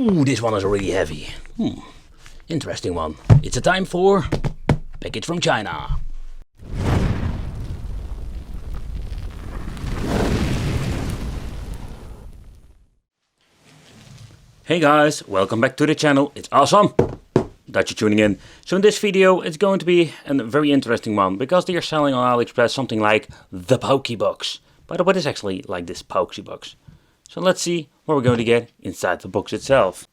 Ooh, this one is really heavy. Interesting one. It's a time for package from China. Hey guys, welcome back to the channel. It's awesome that you're tuning in. So in this video it's going to be a very interesting one because they are selling on AliExpress something like the Pawky box. But what is actually like this Pawky box? So let's see what we're going to get inside the box itself.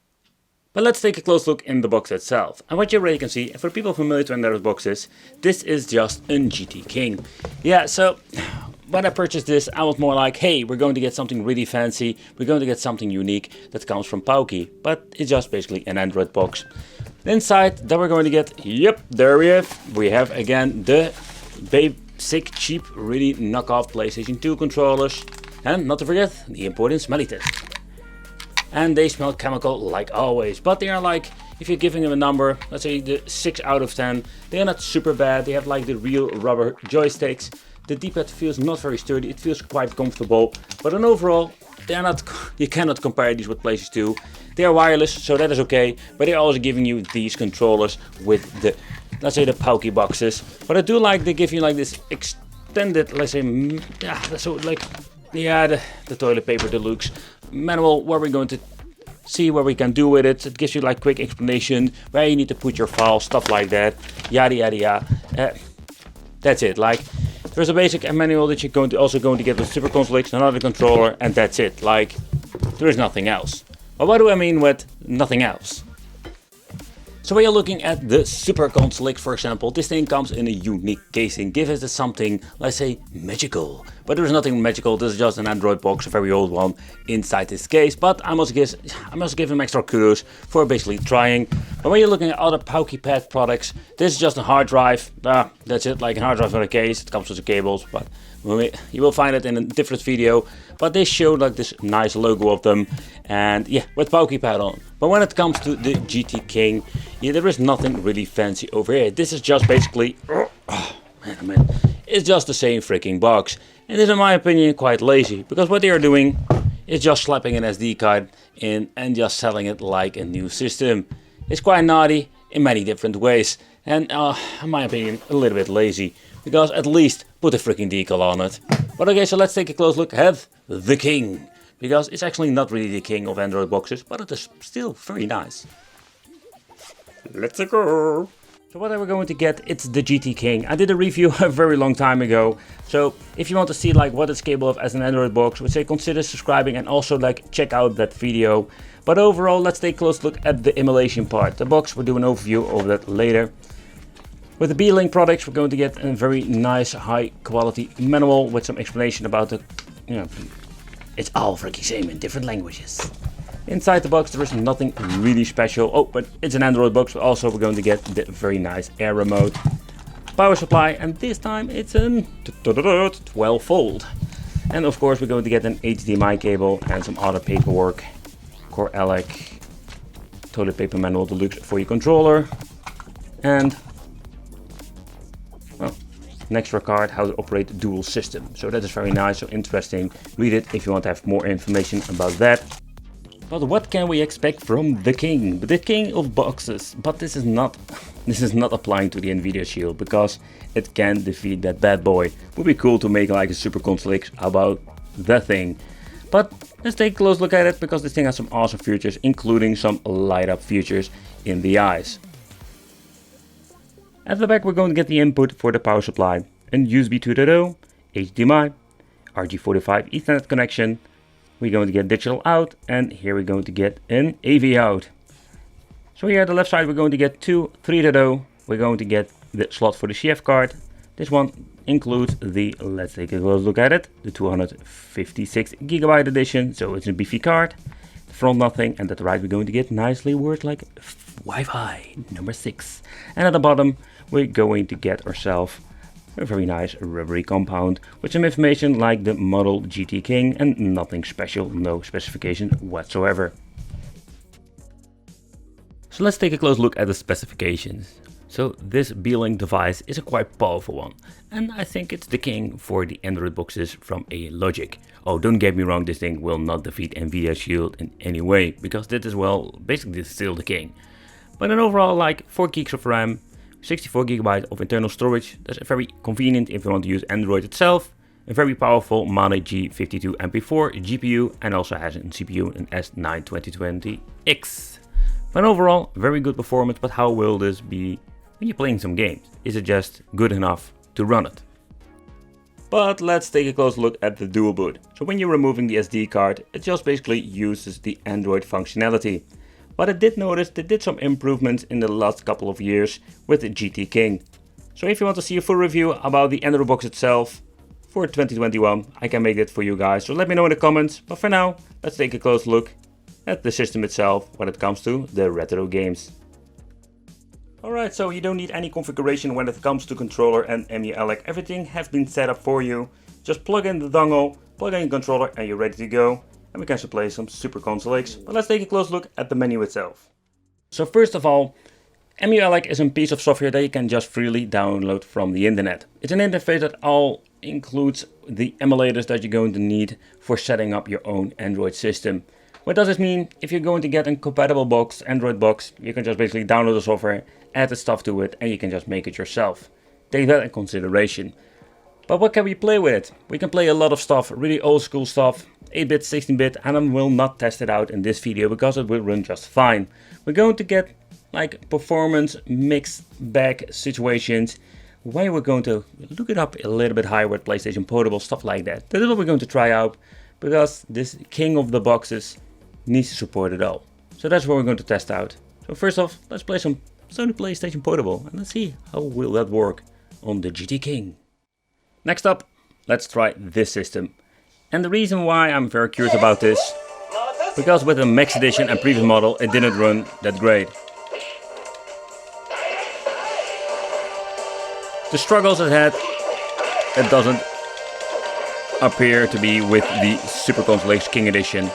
But let's take a close look in the box itself. And what you already can see, and for people familiar to Android boxes, this is just a GT King. Yeah, so when I purchased this, I was more like, hey, we're going to get something really fancy. We're going to get something unique that comes from Pawky. But it's just basically an Android box. Inside, that we're going to get, yep, there we have. We have again the basic, cheap, really knockoff PlayStation 2 controllers. And not to forget, the important smelly test. And they smell chemical like always, but they are like, if you're giving them a number, let's say the 6 out of 10, they are not super bad. They have like the real rubber joysticks. The D-pad feels not very sturdy, it feels quite comfortable, but on overall, they are not, you cannot compare these with PlayStation 2. They are wireless, so that is okay, but they're also giving you these controllers with the, let's say the Pawky boxes. But I do like they give you like this extended, let's say, so like, yeah, the toilet paper deluxe manual where we're going to see what we can do with it. It gives you like quick explanation where you need to put your files, stuff like that, yada yada yada. That's it. Like there's a basic manual that you're also going to get with Super Console X, another controller, and that's it. Like there is nothing else. But what do I mean with nothing else? So when you're looking at the Super Console X, for example, this thing comes in a unique casing, giving it something, let's say, magical. But there is nothing magical, this is just an Android box, a very old one, inside this case. But I must give him extra kudos for basically trying. But when you're looking at other Pawky Pad products, this is just a hard drive. That's it, like a hard drive in a case, it comes with the cables, but you will find it in a different video. But they showed like this nice logo of them, and yeah, with Pawky Pad on. But when it comes to the GT King, yeah, there is nothing really fancy over here. This is just basically, man, it's just the same freaking box. And this, in my opinion, quite lazy, because what they are doing is just slapping an SD card in and just selling it like a new system. It's quite naughty in many different ways, and in my opinion, a little bit lazy, because at least put a freaking decal on it. But okay, so let's take a close look at the King, because it's actually not really the king of Android boxes, but it is still very nice. Let's go! So what are we going to get? It's the GT King. I did a review a very long time ago, so if you want to see like what it's capable of as an Android box, I would say consider subscribing and also like check out that video. But overall, let's take a close look at the emulation part. The box, we'll do an overview of that later. With the B-Link products, we're going to get a very nice high quality manual with some explanation about the, it's all freaking same in different languages. Inside the box there is nothing really special. Oh, but it's an Android box, but also we're going to get the very nice air remote. Power supply, and this time it's a 12 volt. And of course we're going to get an HDMI cable and some other paperwork. Core Alec, toilet paper manual deluxe for your controller. And an extra card how to operate dual system. So that is very nice, so interesting. Read it if you want to have more information about that. But what can we expect from the King? The King of boxes. But this is not applying to the Nvidia Shield, because it can defeat that bad boy. Would be cool to make like a Super Console X about that thing. But let's take a close look at it, because this thing has some awesome features, including some light up features in the eyes. At the back we're going to get the input for the power supply, and USB 2.0, HDMI, RJ45 Ethernet connection. We're going to get digital out, and here we're going to get an AV out. So here at the left side we're going to get two 3.0. We're going to get the slot for the CF card. This one includes the, let's take a close look at it, the 256GB edition, so it's a beefy card. The front nothing, and at the right we're going to get nicely worded like Wi-Fi number 6. And at the bottom we're going to get ourselves a very nice rubbery compound with some information like the model GT King, and nothing special, no specification whatsoever. So let's take a close look at the specifications. So this Beeling device is a quite powerful one, and I think it's the king for the Android boxes from a Logic. Oh, don't get me wrong, this thing will not defeat Nvidia Shield in any way, because that is, well, basically still the king. But in overall, like 4 gigs of RAM, 64 GB of internal storage, that's very convenient if you want to use Android itself. A very powerful Mane G52 MP4 GPU, and also has a CPU, an S9 2020X. But overall, very good performance, but how will this be when you're playing some games? Is it just good enough to run it? But let's take a close look at the dual boot. So when you're removing the SD card, it just basically uses the Android functionality. But I did notice they did some improvements in the last couple of years with the GT King. So if you want to see a full review about the Android box itself for 2021, I can make that for you guys. So let me know in the comments. But for now, let's take a close look at the system itself when it comes to the retro games. Alright, so you don't need any configuration when it comes to controller and MU-ELEC. Everything has been set up for you. Just plug in the dongle, plug in the controller, and you're ready to go. And we can play some Super Console X. But let's take a close look at the menu itself. So first of all, MU-ELEC is a piece of software that you can just freely download from the internet. It's an interface that all includes the emulators that you're going to need for setting up your own Android system. What does this mean? If you're going to get a compatible box, Android box, you can just basically download the software, add the stuff to it, and you can just make it yourself. Take that in consideration. But what can we play with it? We can play a lot of stuff, really old school stuff, 8-bit, 16-bit, and I will not test it out in this video because it will run just fine. We're going to get like performance mixed bag situations where we're going to look it up a little bit higher with PlayStation Portable, stuff like that. That is what we're going to try out because this king of the boxes needs to support it all. So that's what we're going to test out. So first off, let's play some Sony PlayStation Portable and let's see how will that work on the GT King. Next up, let's try this system. And the reason why I'm very curious about this, because with the Max Edition and previous model, it didn't run that great. The struggles it had, it doesn't appear to be with the Super Console X King Edition.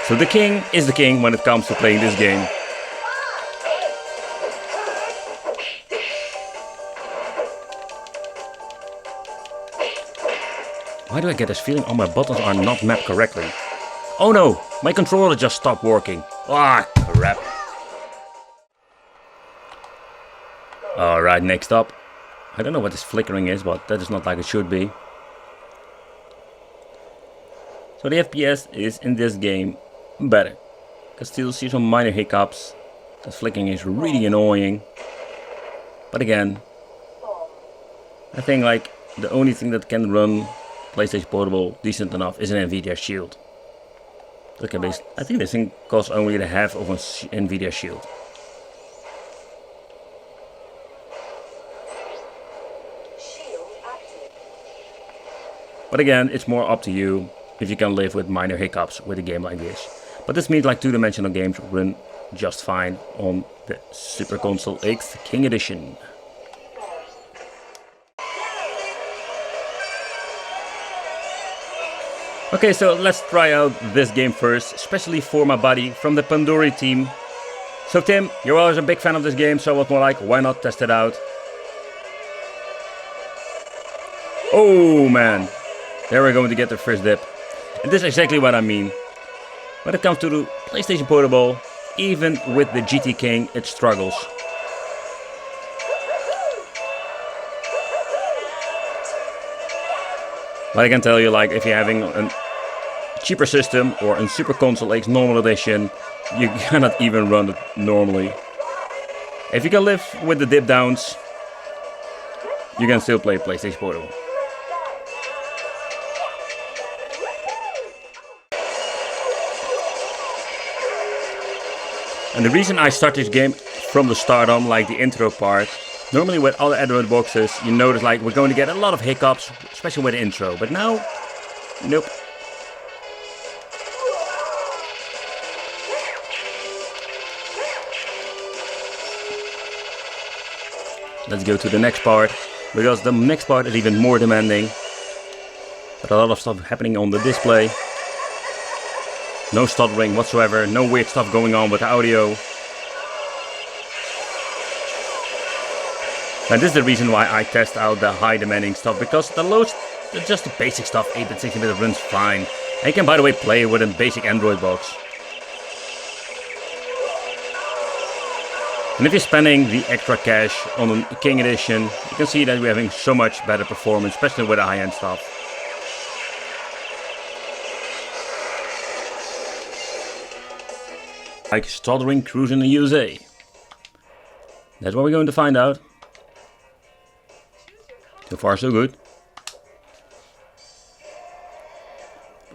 So the king is the king when it comes to playing this game. Why do I get this feeling all my buttons are not mapped correctly? Oh no, my controller just stopped working. Ah, crap. Alright, next up. I don't know what this flickering is, but that is not like it should be. So the FPS is in this game better. I can still see some minor hiccups. The flickering is really annoying. But again, I think like the only thing that can run PlayStation Portable decent enough is an Nvidia Shield. Okay, I think this thing costs only the half of an Nvidia Shield. But again, it's more up to you if you can live with minor hiccups with a game like this. But this means like two-dimensional games run just fine on the Super Console X King Edition. Okay, so let's try out this game first, especially for my buddy from the Pandori team. So Tim, you're always a big fan of this game, so I was more like, why not test it out? Oh man, there we're going to get the first dip. And this is exactly what I mean. When it comes to the PlayStation Portable, even with the GT King, it struggles. But I can tell you, like, if you're having a cheaper system or a Super Console X normal edition, you cannot even run it normally. If you can live with the dip downs, you can still play PlayStation Portable. And the reason I start this game from the start on, like the intro part, normally with other Android boxes, you notice like we're going to get a lot of hiccups, especially with the intro. But now, nope. Let's go to the next part, because the next part is even more demanding. But a lot of stuff happening on the display. No stuttering whatsoever, no weird stuff going on with the audio. And this is the reason why I test out the high demanding stuff, because just the basic stuff, 8-bit, 16-bit runs fine. And you can, by the way, play with a basic Android box. And if you're spending the extra cash on a King Edition, you can see that we're having so much better performance, especially with the high-end stuff. Like stuttering cruise in the USA. That's what we're going to find out. So far so good.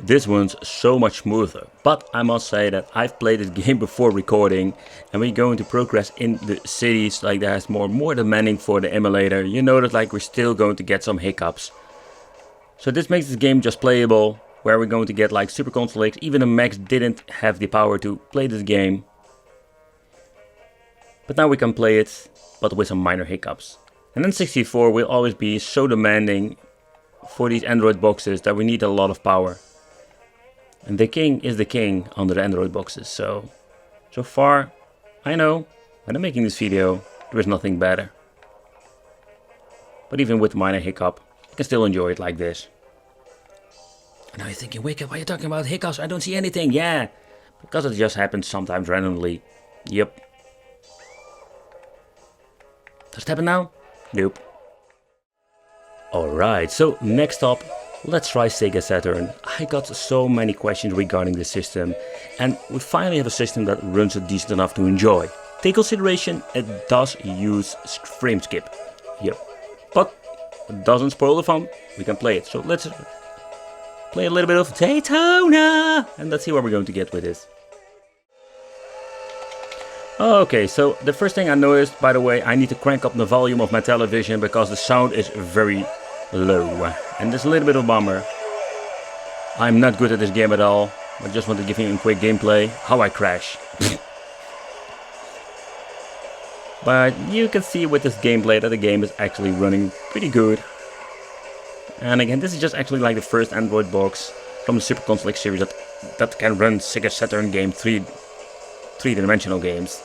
This one's so much smoother, but I must say that I've played this game before recording, and we're going to progress in the cities like that's more demanding for the emulator. You notice like we're still going to get some hiccups. So this makes this game just playable, where we're going to get like Super Console X. Even the Max didn't have the power to play this game. But now we can play it, but with some minor hiccups. And then 64 will always be so demanding for these Android boxes that we need a lot of power. And the king is the king under the Android boxes. So far, I know, when I'm making this video, there is nothing better. But even with minor hiccup, you can still enjoy it like this. And now you're thinking, wake up, why are you talking about hiccups? I don't see anything. Yeah, because it just happens sometimes randomly. Yep. Does it happen now? Nope. Alright, so next up, let's try Sega Saturn. I got so many questions regarding this system, and we finally have a system that runs it decent enough to enjoy. Take consideration, it does use frame skip. Yep. But it doesn't spoil the fun. We can play it. So let's play a little bit of Daytona, and let's see what we're going to get with this. Okay, so the first thing I noticed, by the way, I need to crank up the volume of my television because the sound is very low. And it's a little bit of a bummer. I'm not good at this game at all. I just want to give you a quick gameplay. How I crash. But you can see with this gameplay that the game is actually running pretty good. And again, this is just actually like the first Android box from the Super Console X series that can run Sega Saturn game three-dimensional games.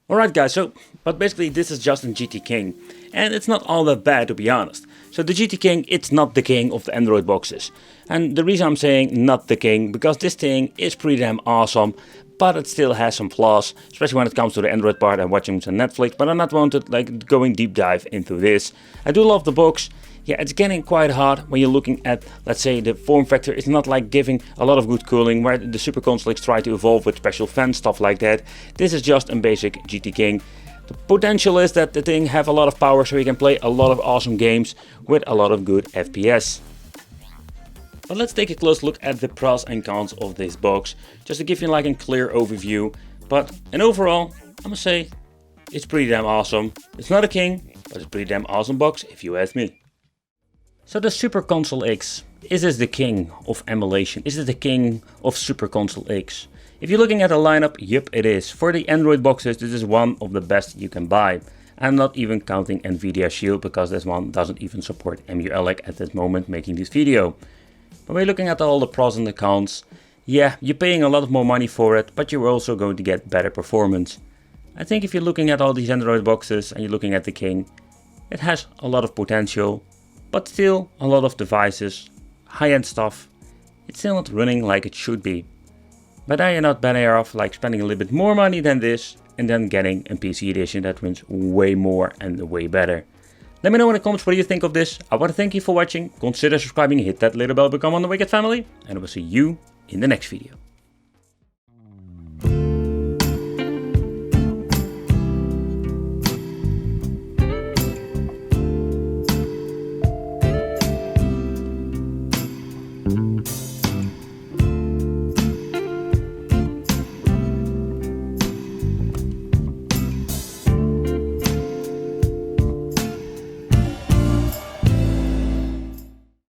Alright guys, but basically this is just a GT King, and it's not all that bad to be honest. So the GT King, it's not the king of the Android boxes. And the reason I'm saying not the king, because this thing is pretty damn awesome, but it still has some flaws, especially when it comes to the Android part and watching some Netflix, but I'm not wanted like going deep dive into this. I do love the box. Yeah, it's getting quite hard when you're looking at, let's say, the form factor. It's not like giving a lot of good cooling, where the Super Console X try to evolve with special fans, stuff like that. This is just a basic GT King. The potential is that the thing have a lot of power, so you can play a lot of awesome games with a lot of good FPS. But let's take a close look at the pros and cons of this box, just to give you like a clear overview. But in overall, I must say, it's pretty damn awesome. It's not a king, but it's a pretty damn awesome box if you ask me. So the Super Console X, is this the king of emulation? Is it the king of Super Console X? If you're looking at the lineup, yep it is. For the Android boxes, this is one of the best you can buy. I'm not even counting Nvidia Shield, because this one doesn't even support MULEC at this moment making this video. But we're looking at all the pros and the cons. Yeah, you're paying a lot more money for it, but you're also going to get better performance. I think if you're looking at all these Android boxes and you're looking at the king, it has a lot of potential. But still a lot of devices, high-end stuff, it's still not running like it should be. But are you not better off like spending a little bit more money than this and then getting a PC edition that runs way more and way better? Let me know in the comments what you think of this. I want to thank you for watching, consider subscribing, hit that little bell, become one of the Wicked family, and I will see you in the next video.